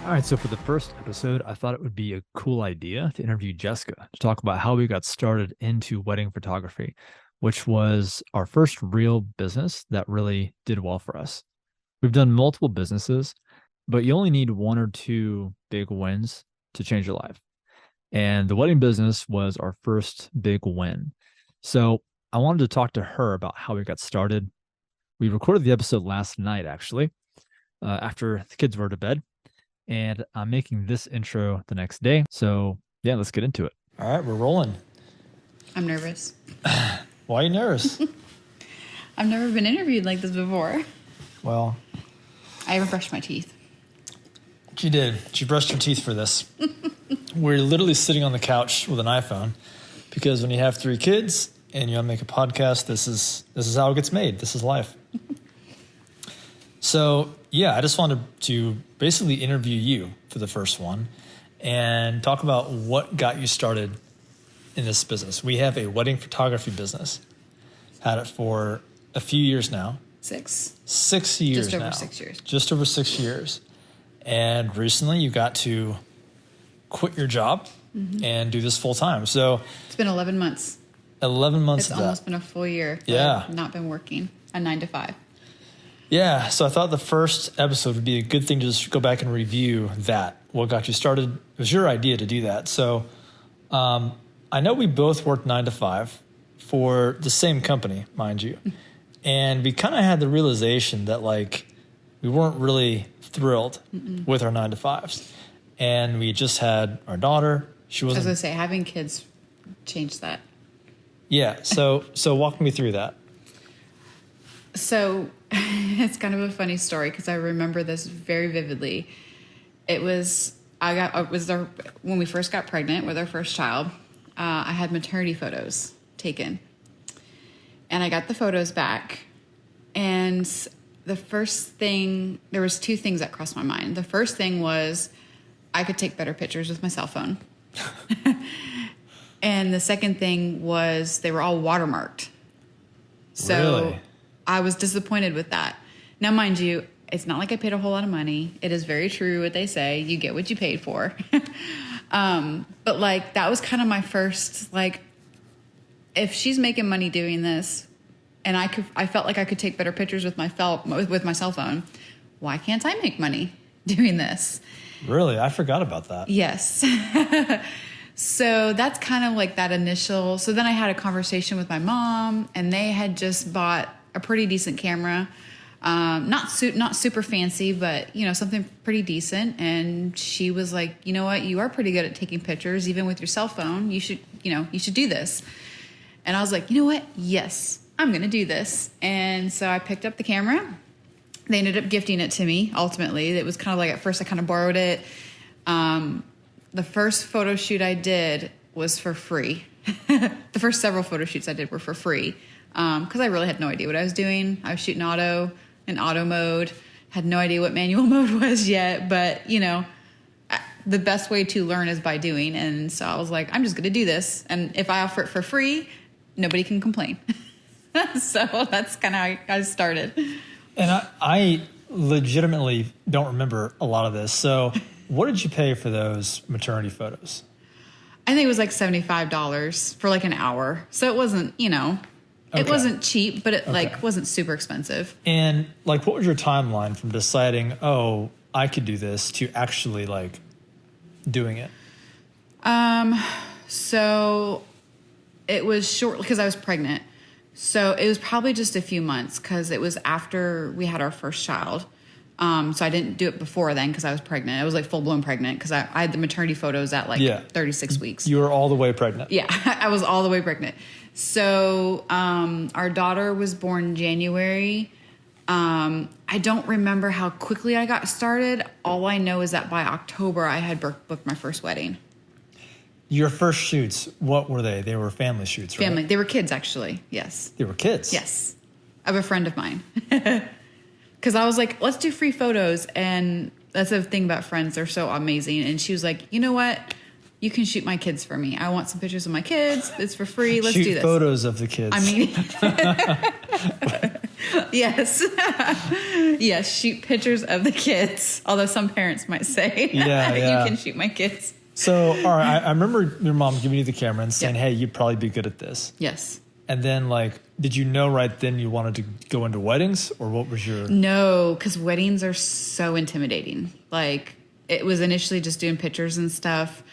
All right, so for the first episode, I thought it would be a cool idea to interview Jessica to talk about how we got started into wedding photography, which was our first real business that really did well for us. We've done multiple businesses, but you only need one or two big wins to change your life. And the wedding business was our first big win. So I wanted to talk to her about how we got started. We recorded the episode last night, actually, after the kids were to bed, and I'm making this intro the next day. So yeah, let's get into it. All right, we're rolling. I'm nervous. Why are you nervous? I've never been interviewed like this before. Well, I haven't brushed my teeth. she did. She brushed her teeth for this. We're literally sitting on the couch with an iPhone because when you have three kids and you want to make a podcast, this is how it gets made. This is life. So yeah, I just wanted to basically interview you for the first one and talk about what got you started in this business. We have a wedding photography business. Had it for a few years now. 6. 6 years Just over now. 6 years. Just over 6 years. And recently you got to quit your job and do this full time. So It's been 11 months. 11 months It's of that. almost been a full year. that Yeah. I've not been working a 9 to 5. Yeah, so I thought the first episode would be a good thing to just go back and review that. What got you started? It was your idea to do that. So I know we both worked 9 to 5 for the same company, mind you. And we kind of had the realization that like we weren't really thrilled with our 9 to 5s. And we just had our daughter. She I was wasn't. going to say, having kids changed that. Yeah, so walk me through that. So it's kind of a funny story because I remember this very vividly. When we first got pregnant with our first child. I had maternity photos taken, and I got the photos back. And the first thing, there was two things that crossed my mind. The first thing was I could take better pictures with my cell phone, and the second thing was they were all watermarked. So Really? I was disappointed with that. Now, mind you, it's not like I paid a whole lot of money. It is very true what they say. You get what you paid for. But like, that was kind of my first, like, if she's making money doing this and I felt like I could take better pictures with my cell phone, why can't I make money doing this? Really? I forgot about that. Yes. So that's kind of like that initial. So then I had a conversation with my mom, and they had just bought a pretty decent camera. Not super fancy, but something pretty decent. And she was like, you know what, you are pretty good at taking pictures, even with your cell phone. You should do this. And I was like, you know what? Yes, I'm going to do this. And so I picked up the camera. They ended up gifting it to me. Ultimately, it was kind of like, at first I kind of borrowed it. The first photo shoot I did was for free. The first several photo shoots I did were for free. Because I really had no idea what I was doing. I was shooting in auto mode, had no idea what manual mode was yet, but the best way to learn is by doing. And so I was like, I'm just going to do this. And if I offer it for free, nobody can complain. So that's kind of how I started. And I legitimately don't remember a lot of this. So what did you pay for those maternity photos? I think it was like $75 for like an hour. So it wasn't, it wasn't cheap, but it wasn't super expensive. And like, what was your timeline from deciding, oh, I could do this, to actually like doing it? So it was short because I was pregnant. So it was probably just a few months because it was after we had our first child. So I didn't do it before then because I was pregnant. I was like full blown pregnant because I had the maternity photos at 36 weeks. You were all the way pregnant. Yeah, I was all the way pregnant. So our daughter was born January. I don't remember how quickly I got started. All I know is that by October I had booked my first wedding. Your first shoots, what were they? They were family shoots, right? Family. They were kids, actually. Yes. They were kids? Yes. Of a friend of mine. Because I was like, let's do free photos. And that's the thing about friends. They're so amazing. And she was like, you know what? You can shoot my kids for me. I want some pictures of my kids. It's for free. Let's do this. Shoot photos of the kids. I mean, Yes. Yes, shoot pictures of the kids. Although some parents might say, Yeah. you can shoot my kids. So, all right, I remember your mom giving you the camera and saying, Yeah. hey, you'd probably be good at this. Yes. And then, like, did you know right then you wanted to go into weddings, or what was your... No, because weddings are so intimidating. Like, it was initially just doing pictures and stuff.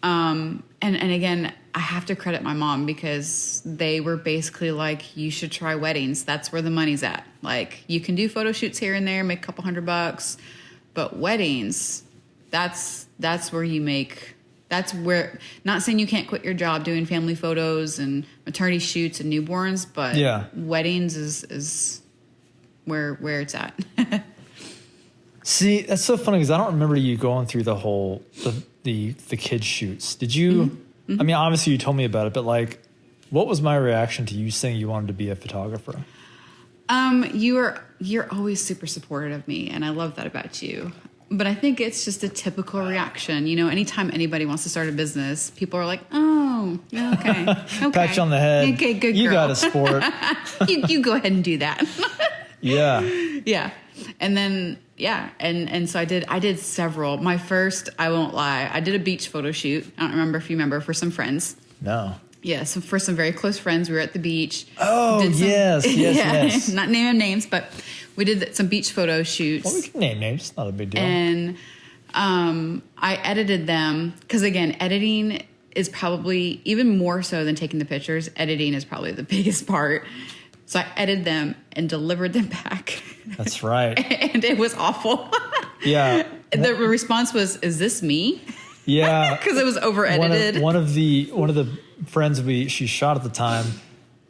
And again, I have to credit my mom because they were basically like, you should try weddings. That's where the money's at. Like, you can do photo shoots here and there, make a couple $100, but weddings, that's where you make, that's where, not saying you can't quit your job doing family photos and maternity shoots and newborns, but Yeah. weddings is where it's at. See, that's so funny because I don't remember you going through the whole, the kids shoots. Did you... I mean, obviously you told me about it, but like, what was my reaction to you saying you wanted to be a photographer? You're always super supportive of me, and I love that about you. But I think it's just a typical reaction. You know, anytime anybody wants to start a business, people are like, "Oh, okay, okay." Pat you on the head. Okay, good girl. You got a sport. you go ahead and do that. Yeah. Yeah. And then, yeah. And so I did several. My first, I won't lie, I did a beach photo shoot. I don't remember if you remember, for some friends. No. Yeah. So for some very close friends, we were at the beach. Oh, Did some- yes. Not naming names, but we did some beach photo shoots. Well, we can name names. Not a big deal. And I edited them because, again, editing is probably even more so than taking the pictures. Editing is probably the biggest part. So I edited them and delivered them back. That's right. And it was awful. Yeah. The response was, "Is this me?" Yeah. Because it was over edited. One of the friends she shot at the time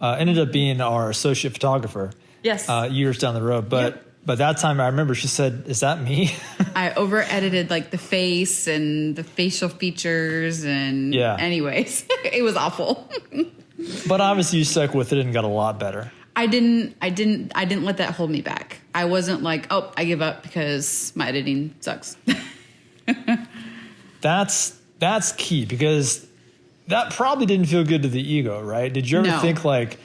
ended up being our associate photographer. Yes. Years down the road, but that time I remember she said, "Is that me?" I over edited like the face and the facial features and Yeah. anyways, it was awful. But obviously you stuck with it and got a lot better. I didn't let that hold me back. I wasn't like, "Oh, I give up because my editing sucks." That's key, because that probably didn't feel good to the ego, right? Did you ever No. think like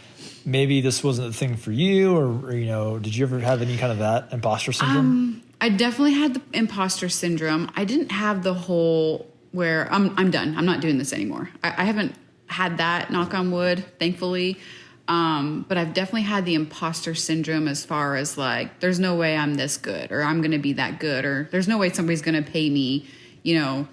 maybe this wasn't the thing for you, or you know, did you ever have any kind of that imposter syndrome? I definitely had the imposter syndrome. I didn't have the whole where I'm done. I'm not doing this anymore. I haven't had that, knock on wood, thankfully. But I've definitely had the imposter syndrome as far as like, there's no way I'm this good, or I'm going to be that good, or there's no way somebody's going to pay me, you know,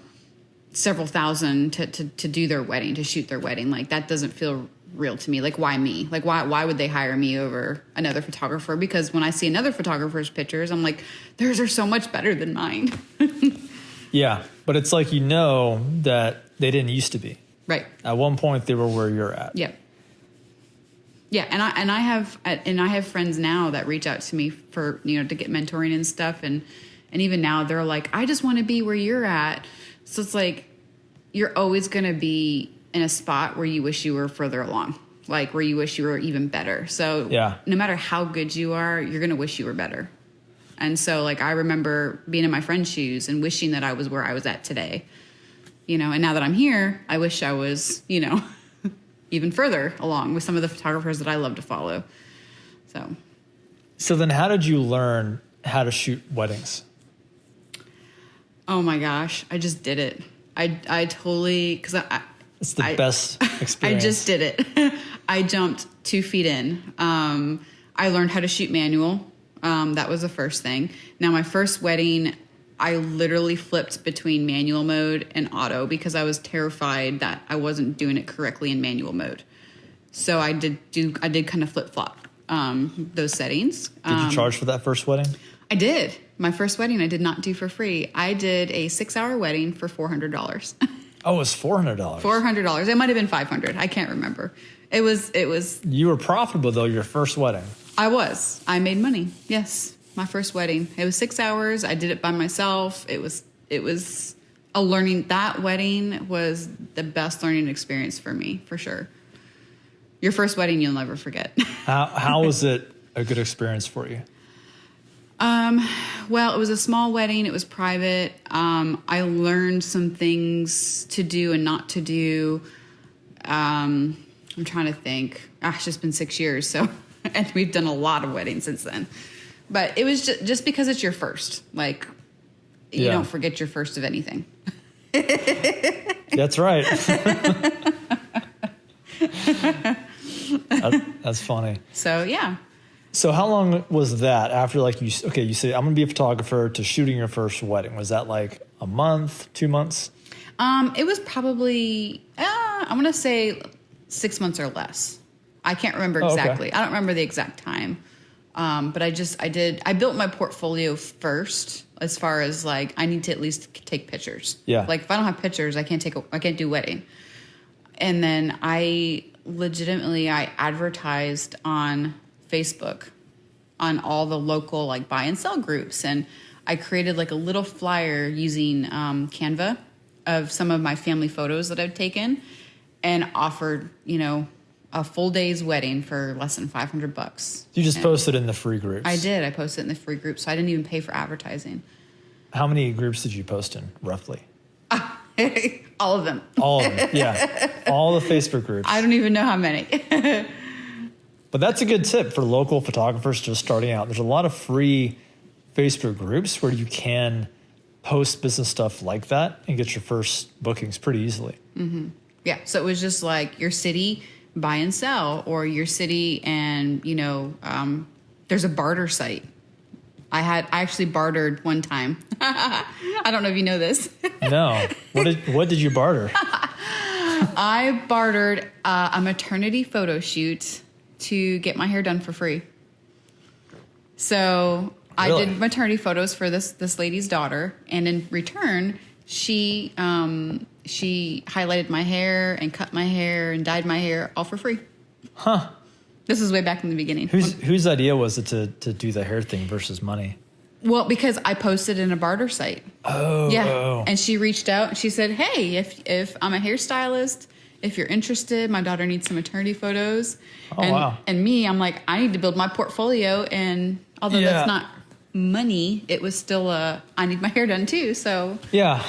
several thousand to do their wedding, to shoot their wedding. Like, that doesn't feel real to me. Like, why me? Like, why would they hire me over another photographer? Because when I see another photographer's pictures, I'm like, theirs are so much better than mine. Yeah, but it's like, you know, that they didn't used to be. Right. At one point they were where you're at. Yep. Yeah, and I have friends now that reach out to me for, you know, to get mentoring and stuff, and even now they're like, I just want to be where you're at. So it's like, you're always going to be in a spot where you wish you were further along, like where you wish you were even better. So Yeah. no matter how good you are, you're going to wish you were better. And so, like, I remember being in my friend's shoes and wishing that I was where I was at today, you know, and now that I'm here, I wish I was, you know, even further along with some of the photographers that I love to follow. So then how did you learn how to shoot weddings? Oh my gosh, I just did it. I totally, because It's the best experience. I just did it. I jumped 2 feet in. I learned how to shoot manual. That was the first thing. Now, my first wedding, I literally flipped between manual mode and auto because I was terrified that I wasn't doing it correctly in manual mode. So I did kind of flip flop those settings. Did you charge for that first wedding? I did. My first wedding I did not do for free. I did a 6-hour wedding for $400. Oh, it was $400. $400. It might have been $500. I can't remember. It was. You were profitable though, your first wedding. I made money. Yes. My first wedding. It was 6 hours. I did it by myself. It was a learning. That wedding was the best learning experience for me, for sure. Your first wedding you'll never forget. How was it a good experience for you? Well, it was a small wedding. It was private. I learned some things to do and not to do. I'm trying to think. Gosh, it's been 6 years, so And we've done a lot of weddings since then. But it was just because it's your first. Like, you don't forget your first of anything. That's right. That's funny. So, yeah. So how long was that after like you say, I'm going to be a photographer to shooting your first wedding? Was that like a month, 2 months? It was probably, I'm going to say 6 months or less. I can't remember exactly. I don't remember the exact time. But I built my portfolio first as far as like, I need to at least take pictures. Yeah. Like if I don't have pictures, I can't do wedding. And then I advertised on Facebook on all the local like buy and sell groups. And I created like a little flyer using Canva of some of my family photos that I've taken and offered, a full day's wedding for less than $500. You just posted in the free groups. I did. I posted in the free group, so I didn't even pay for advertising. How many groups did you post in, roughly? All of them. All of them, yeah. All the Facebook groups. I don't even know how many. But that's a good tip for local photographers just starting out. There's a lot of free Facebook groups where you can post business stuff like that and get your first bookings pretty easily. Mm-hmm. Yeah, so it was just like your city buy and sell, or your city and, there's a barter site. I actually bartered one time. I don't know if you know this. No. What did you barter? I bartered a maternity photo shoot to get my hair done for free. So Really? I did maternity photos for this lady's daughter, and in return, she highlighted my hair and cut my hair and dyed my hair all for free. Huh. This is way back in the beginning. Whose idea was it to do the hair thing versus money? Well, because I posted in a barter site. Oh. Yeah. Oh. And she reached out and she said, hey, if I'm a hairstylist, if you're interested, my daughter needs some maternity photos. Oh, wow. And me, I'm like, I need to build my portfolio. And although Yeah. that's not money, it was still I need my hair done too. So, Yeah.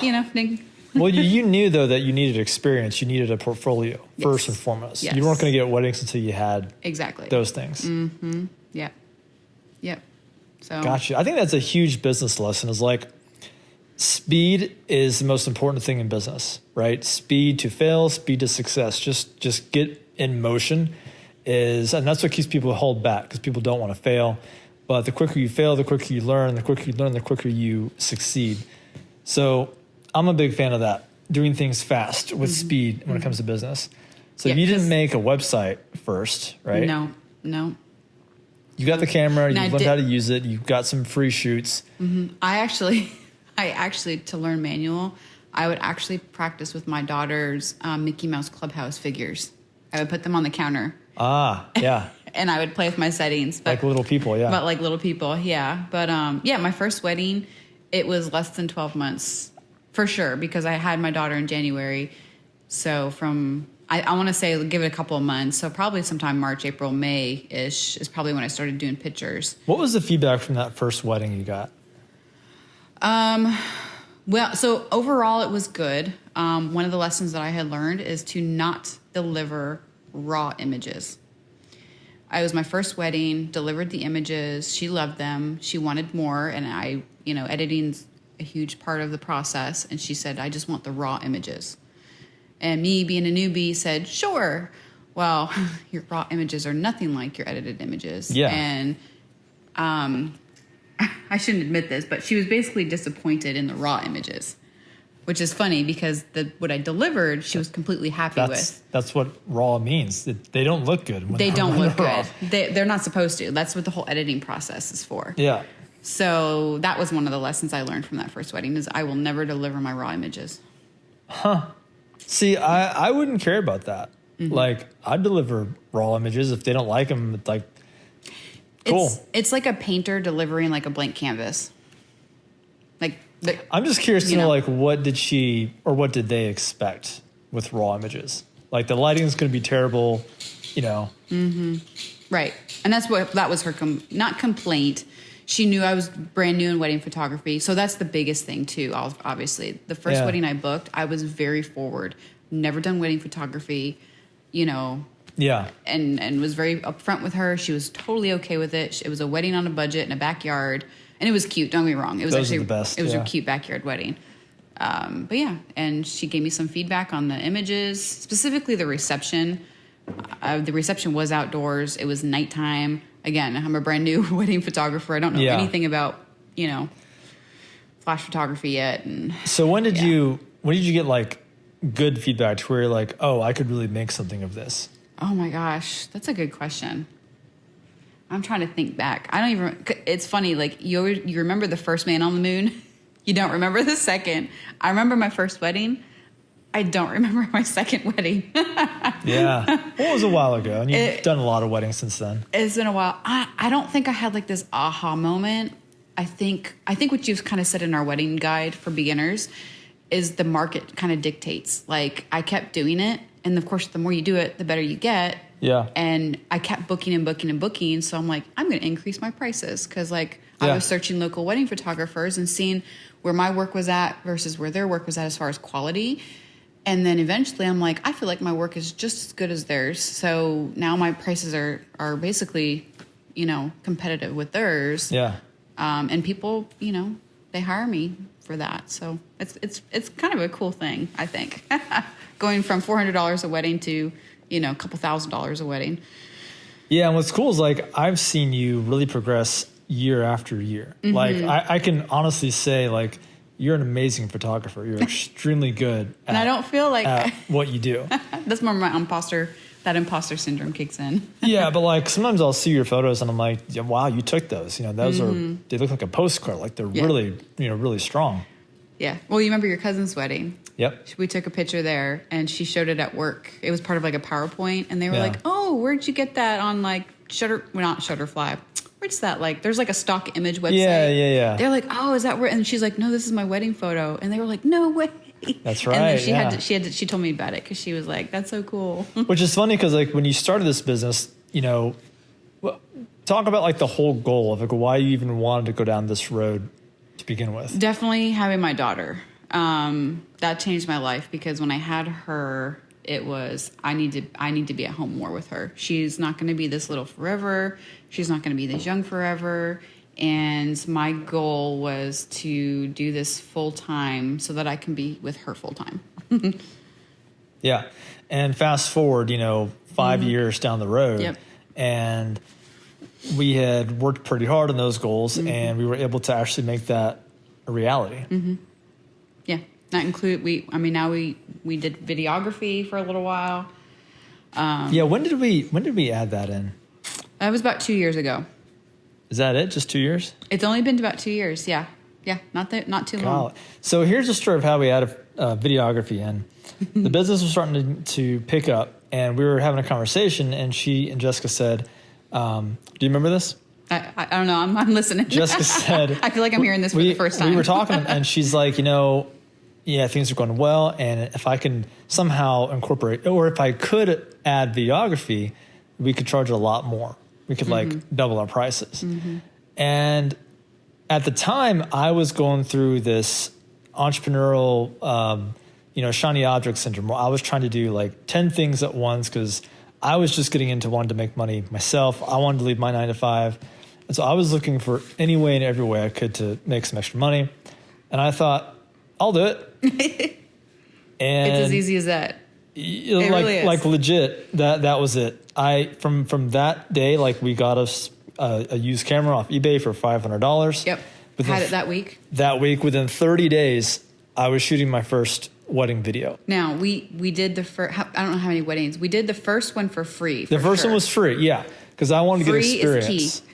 Well, you knew, though, that you needed experience. You needed a portfolio, first and foremost. Yes. You weren't going to get weddings until you had exactly those things. Mm-hmm. Yeah. Yep. So Gotcha. I think that's a huge business lesson is like speed is the most important thing in business, right? Speed to fail, speed to success. Just get in motion and that's what keeps people hold back because people don't want to fail. But the quicker you fail, the quicker you learn. The quicker you learn, the quicker you succeed. So I'm a big fan of that, doing things fast with speed when it comes to business. So you didn't make a website first, right? No. You got the camera, you I learned how to use it, you've got some free shoots. I actually, to learn manual, I would actually practice with my daughter's Mickey Mouse Clubhouse figures. I would put them on the counter. Ah, yeah. And I would play with my settings. Like little people, yeah. But like little people, yeah. But my first wedding, it was less than 12 months for sure because I had my daughter in January. So I want to say give it a couple of months. So probably sometime March, April, May-ish is probably when I started doing pictures. What was the feedback from that first wedding you got? Well, so overall it was good. One of the lessons that I had learned is to not deliver raw images. It was my first wedding, delivered the images. She loved them. She wanted more. And editing's a huge part of the process. And she said, I just want the raw images. And me being a newbie said, sure. Well, your raw images are nothing like your edited images. Yeah. And I shouldn't admit this, but she was basically disappointed in the raw images, which is funny because what I delivered, she was completely happy with. That's what raw means. They don't look good. They don't look good. They're not supposed to. That's what the whole editing process is for. Yeah. So that was one of the lessons I learned from that first wedding is I will never deliver my raw images. Huh. See, I wouldn't care about that. Like, I'd deliver raw images. If they don't like them, like, cool. It's like a painter delivering like a blank canvas. I'm just curious to know, like, what did they expect with raw images? Like, the lighting is going to be terrible, Right. And that was her, not complaint. She knew I was brand new in wedding photography. So that's the biggest thing too, obviously. The first wedding I booked, I was very forward. Never done wedding photography. Yeah. and was very upfront with her. She was totally okay with it. It was a wedding on a budget in a backyard, and it was cute. Don't get me wrong. It was Those are actually the best, It was yeah. a cute backyard wedding. But yeah, and she gave me some feedback on the images, specifically the reception. The reception was outdoors. It was nighttime. Again, I'm a brand new wedding photographer. I don't know Yeah. anything about, flash photography yet. And So when did you get like good feedback to where you're like, oh, I could really make something of this? oh my gosh, that's a good question. I'm trying to think back. I don't even. It's funny. Like you remember the first man on the moon. You don't remember the second. I remember my first wedding. I don't remember my second wedding. Yeah. Well, it was a while ago, and you've done a lot of weddings since then. It's been a while. I don't think I had like this aha moment. I think what you've kind of said in our wedding guide for beginners is the market kind of dictates. Like I kept doing it, and of course, the more you do it, the better you get. Yeah. And I kept booking and booking and booking. So I'm like, I'm going to increase my prices because I Yeah. was searching local wedding photographers and seeing where my work was at versus where their work was at as far as quality. And then eventually I'm like, I feel like my work is just as good as theirs. So now my prices are basically, competitive with theirs. Yeah. And people, they hire me for that. So it's kind of a cool thing, I think. Going from $400 a wedding to, a couple $1,000s a wedding. Yeah, and what's cool is like I've seen you really progress year after year. Mm-hmm. Like I can honestly say like you're an amazing photographer. You're extremely good And I don't feel like at what you do. that's more my that imposter syndrome kicks in. Yeah, but like sometimes I'll see your photos and I'm like, yeah, wow, you took those. Those they look like a postcard. Like they're really, really strong. Yeah. Well, you remember your cousin's wedding? Yep. We took a picture there, and she showed it at work. It was part of like a PowerPoint, and they were Yeah. like, "Oh, where'd you get that on like not Shutterfly? Where's that? Like, there's like a stock image website." Yeah. They're like, "Oh, is that where?" And she's like, "No, this is my wedding photo." And they were like, "No way." That's And then right, she told me about it because she was like, "That's so cool." Which is funny because like when you started this business, talk about like the whole goal of like why you even wanted to go down this road to begin with. Definitely having my daughter. That changed my life because when I had her, it was I need to be at home more with her. She's not going to be this little forever. She's not going to be this young forever. And my goal was to do this full time so that I can be with her full time. Yeah. And fast forward, 5 years down the road. Yep. And we had worked pretty hard on those goals and we were able to actually make that a reality. Yeah, that include now we did videography for a little while. Yeah. When did we add that in? That was about 2 years ago. Is that it? Just 2 years? It's only been about 2 years. Yeah, not too long. Wow. So here's a story of how we added videography in. The business was starting to pick up, and we were having a conversation, and she and Jessica said, do you remember this? I don't know. I'm listening. Jessica said, I feel like I'm hearing this for the first time. We were talking, and she's like, things are going well, and if I can somehow incorporate, or if I could add videography, we could charge a lot more. We could like double our prices. And at the time, I was going through this entrepreneurial, shiny object syndrome, where I was trying to do like 10 things at once because I was just getting into wanting to make money myself. I wanted to leave my 9 to 5. And so I was looking for any way and every way I could to make some extra money. And I thought, I'll do it. And it's as easy as that. It really is. Like legit, that was it. From that day, like we got us a used camera off eBay for $500. Yep. Had it that week. That week, within 30 days, I was shooting my first wedding video. Now we did the first. I don't know how many weddings we did. The first one for free. The first one was free, yeah, because I wanted to get experience. Free is key.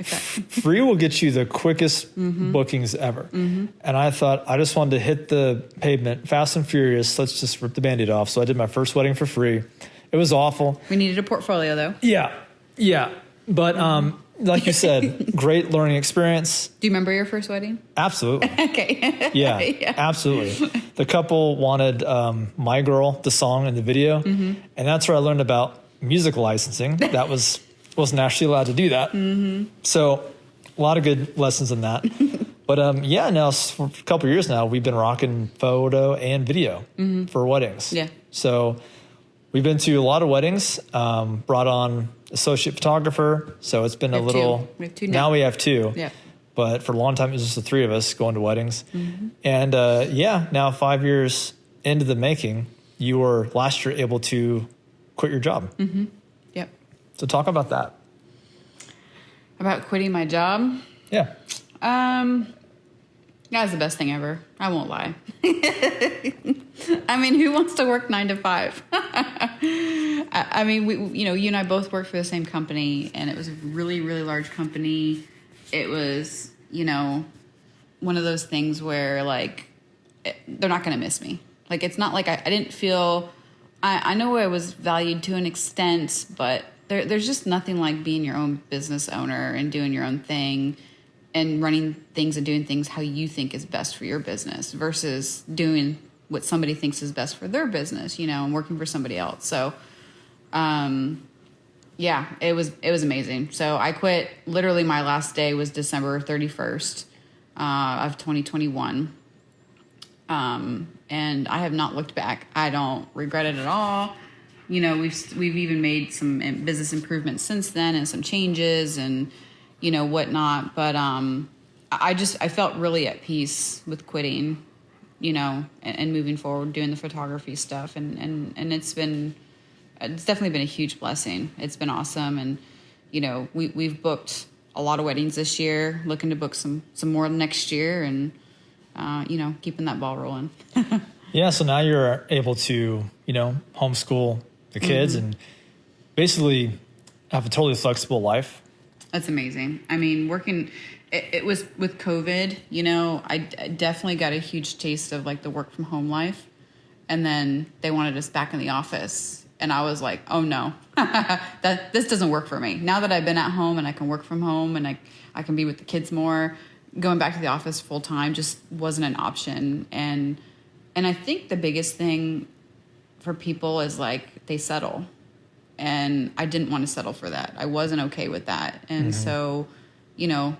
Free will get you the quickest bookings ever. And I thought I just wanted to hit the pavement fast and furious. Let's just rip the Band-Aid off. So I did my first wedding for free. It was awful. We needed a portfolio though. Yeah. But like you said, great learning experience. Do you remember your first wedding? Absolutely. Okay. Yeah, absolutely. The couple wanted My Girl, the song in the video. And that's where I learned about music licensing. That wasn't actually allowed to do that. So a lot of good lessons in that. But now for a couple of years now, we've been rocking photo and video for weddings. Yeah. So we've been to a lot of weddings, brought on associate photographer. So it's been a little, we have two now we have two. Yeah. But for a long time, it was just the three of us going to weddings. And now 5 years into the making, you were last year able to quit your job. Yep. So talk about that. About quitting my job? Yeah. That was the best thing ever. I won't lie. I mean, who wants to work 9 to 5? I mean, you and I both worked for the same company, and it was a really, really large company. It was, one of those things where they're not going to miss me. Like, it's not like I didn't feel, I know I was valued to an extent, but there's just nothing like being your own business owner and doing your own thing and running things and doing things how you think is best for your business versus doing what somebody thinks is best for their business, and working for somebody else. So, it was amazing. So I quit. Literally my last day was December 31st of 2021. And I have not looked back. I don't regret it at all. We've even made some business improvements since then and some changes and, whatnot. But I felt really at peace with quitting, and moving forward, doing the photography stuff. And it's definitely been a huge blessing. It's been awesome. And, we've booked a lot of weddings this year, looking to book some more next year and, keeping that ball rolling. Yeah. So now you're able to, homeschool the kids and basically have a totally flexible life. That's amazing. I mean, it was with COVID, I definitely got a huge taste of the work from home life. And then they wanted us back in the office. And I was like, oh no, this doesn't work for me. Now that I've been at home and I can work from home and I can be with the kids more, going back to the office full time just wasn't an option. And I think the biggest thing for people is they settle. And I didn't want to settle for that. I wasn't okay with that. And so,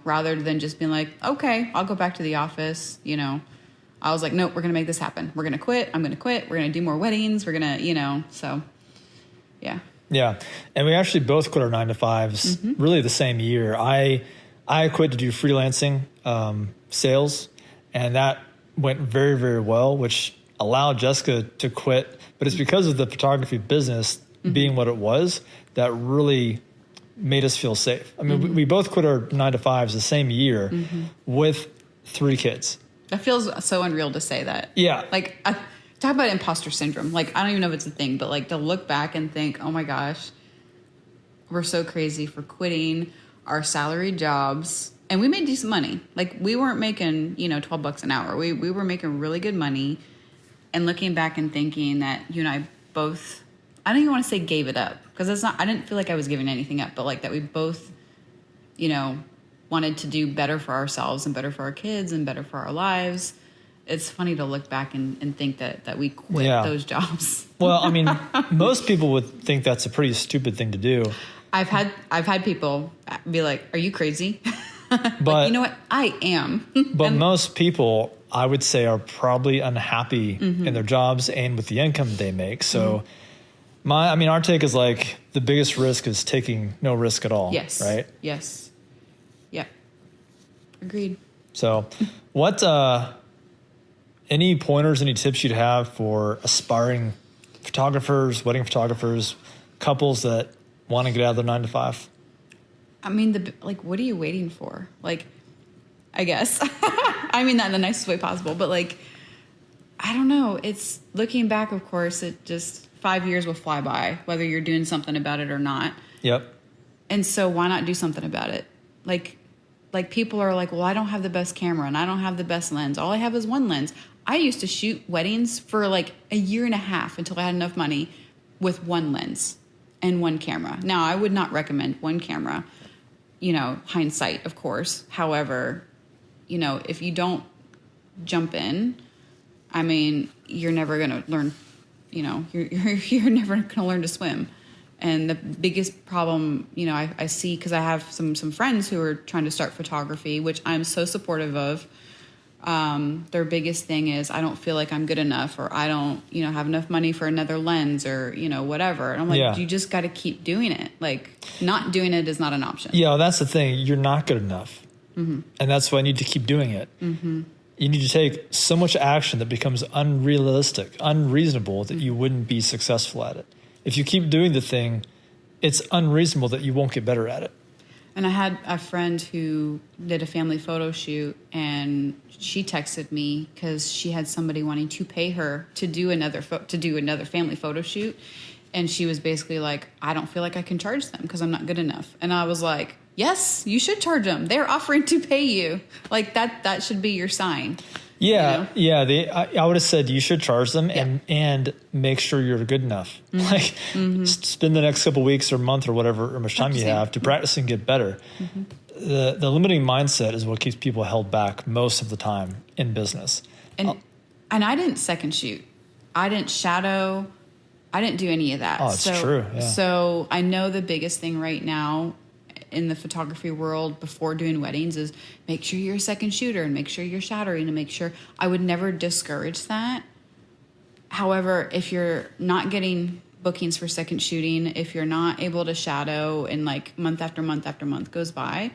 rather than just being like, okay, I'll go back to the office, I was like, nope, we're going to make this happen. We're going to quit. I'm going to quit. We're going to do more weddings. We're going to, so yeah. Yeah. And we actually both quit our 9 to 5s really the same year. I quit to do freelancing, sales, and that went very, very well, which allowed Jessica to quit. But it's because of the photography business being what it was that really made us feel safe. I mean, we both quit our 9 to 5s the same year with 3 kids. That feels so unreal to say that. Yeah. Talk about imposter syndrome. I don't even know if it's a thing, but to look back and think, oh my gosh, we're so crazy for quitting our salaried jobs. And we made decent money. We weren't making, $12 an hour. We were making really good money. And looking back and thinking that you and I both, I don't even want to say gave it up, because I didn't feel like I was giving anything up, but that we both, wanted to do better for ourselves and better for our kids and better for our lives. It's funny to look back and think that we quit those jobs. Well, I mean, most people would think that's a pretty stupid thing to do. I've had people be like, "Are you crazy?" But you know what? I am. But most people, I would say, are probably unhappy in their jobs and with the income they make. So, our take is the biggest risk is taking no risk at all. Yes. Right. Yes. Yeah. Agreed. So, what? Any pointers, any tips you'd have for aspiring photographers, wedding photographers, couples that want to get out of their 9 to 5? I mean, what are you waiting for? I guess. I mean that in the nicest way possible, but I don't know. It's looking back, of course, it just 5 years will fly by, whether you're doing something about it or not. Yep. And so why not do something about it? People are like, well, I don't have the best camera and I don't have the best lens. All I have is one lens. I used to shoot weddings for a year and a half until I had enough money with one lens and one camera. Now, I would not recommend one camera, hindsight, of course. However, if you don't jump in, I mean, you're never going to learn, you're never going to learn to swim. And the biggest problem, I see, because I have some friends who are trying to start photography, which I'm so supportive of. Their biggest thing is, I don't feel like I'm good enough, or I don't, have enough money for another lens, or, whatever. And I'm like, Yeah. you just got to keep doing it. Like, not doing it is not an option. Yeah, well, that's the thing. You're not good enough. And that's why I need to keep doing it. You need to take so much action that becomes unrealistic, unreasonable, that you wouldn't be successful at it. If you keep doing the thing, it's unreasonable that you won't get better at it. And I had a friend who did a family photo shoot, and she texted me because she had somebody wanting to pay her to do another family photo shoot. And she was basically like, I don't feel like I can charge them because I'm not good enough. And I was like, yes, you should charge them. They're offering to pay you. Like, that should be your sign. Yeah, I would have said you should charge them and make sure you're good enough. Like, spend the next couple of weeks or month or whatever, or much time you have to practice and get better. The limiting mindset is what keeps people held back most of the time in business. And I didn't second shoot. I didn't shadow. I didn't do any of that. Oh, it's true. Yeah. So I know the biggest thing right now in the photography world before doing weddings is make sure you're a second shooter and make sure you're shadowing and make sure. I would never discourage that. However, if you're not getting bookings for second shooting, if you're not able to shadow and like month after month after month goes by,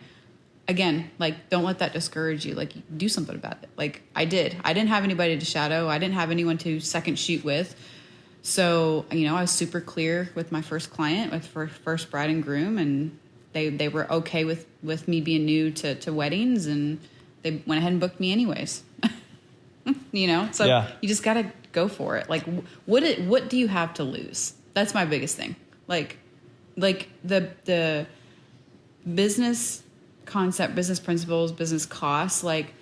again, like, don't let that discourage you. Like, do something about it. Like I didn't have anybody to shadow. I didn't have anyone to second shoot with. So, I was super clear with my first client, with first bride and groom, and they were okay with me being new to weddings, and they went ahead and booked me anyways. So you just got to go for it. Like, what do you have to lose? That's my biggest thing. Like the business concept, business principles, business costs, like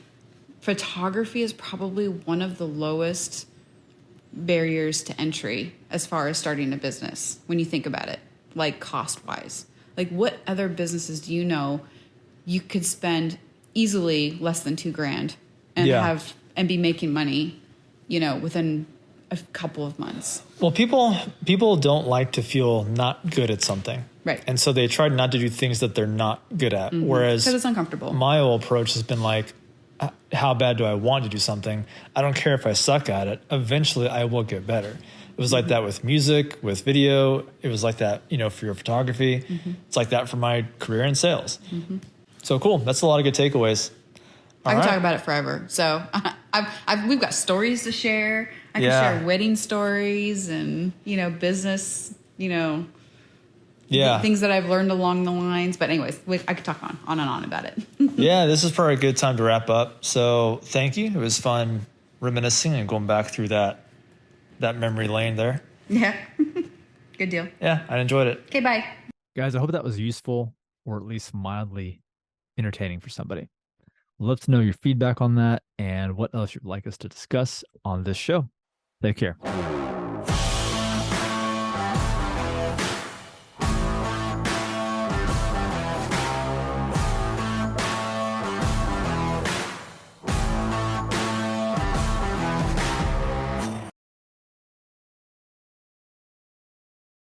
photography is probably one of the lowest barriers to entry as far as starting a business when you think about it, like cost wise. Like, what other businesses do you know you could spend easily less than $2,000 and be making money, within a couple of months? Well, people don't like to feel not good at something. Right. And so they try not to do things that they're not good at. Whereas because it's uncomfortable. My whole approach has been like, how bad do I want to do something? I don't care if I suck at it. Eventually I will get better. It was like that with music, with video. It was like that, for your photography. It's like that for my career in sales. So cool. That's a lot of good takeaways. I can talk about it forever. So we've got stories to share. I can share wedding stories and, business, things that I've learned along the lines. But anyways, I could talk on and on about it. Yeah, this is probably a good time to wrap up. So thank you. It was fun reminiscing and going back through that memory lane there. Yeah. Good deal. Yeah, I enjoyed it. Okay, bye. Guys, I hope that was useful or at least mildly entertaining for somebody. We'd love to know your feedback on that and what else you'd like us to discuss on this show. Take care.